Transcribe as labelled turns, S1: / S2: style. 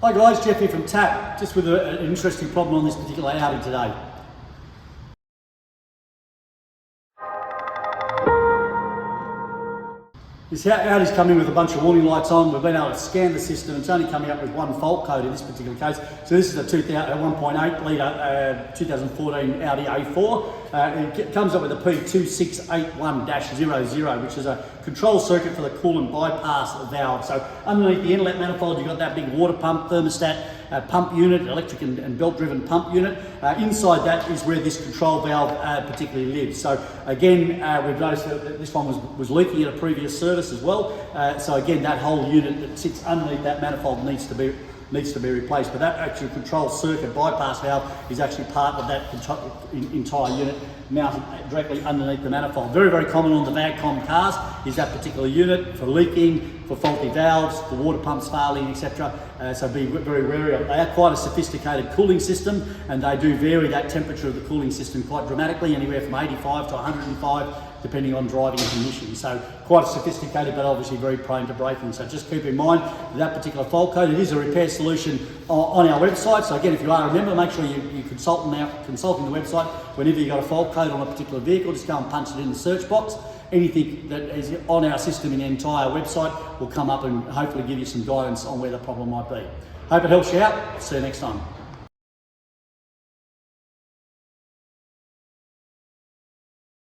S1: Hi guys, Jeff here from TAP, just with an interesting problem on this particular Audi today. This Audi's come in with a bunch of warning lights on. We've been able to scan the system. It's only coming up with one fault code in this particular case. So this is a 1.8 litre 2014 Audi A4. It comes up with a P2681-00, which is a control circuit for the coolant bypass valve. So underneath the inlet manifold, you've got that big water pump, thermostat, pump unit, electric and belt-driven pump unit. Inside that is where this control valve particularly lives. So again, we've noticed that this one was leaking at a previous service as well. So again, that whole unit that sits underneath that manifold needs to be replaced. But that actual control circuit bypass valve is actually part of that entire unit, mounted directly underneath the manifold. Very, very common on the VAGCOM cars is that particular unit for leaking, for faulty valves, for water pumps failing, etc. So be very wary of it. They are quite a sophisticated cooling system, and they do vary that temperature of the cooling system quite dramatically, anywhere from 85 to 105, depending on driving conditions. So quite sophisticated, but obviously very prone to breaking. So just keep in mind that particular fault code. It is a repair solution on our website. So again, if you are a member, make sure you consulting the website whenever you've got a fault code on a particular vehicle. Just go and punch it in the search box. Anything that is on our system in the entire website will come up and hopefully give you some guidance on where the problem might be. Hope it helps you out. See you next time.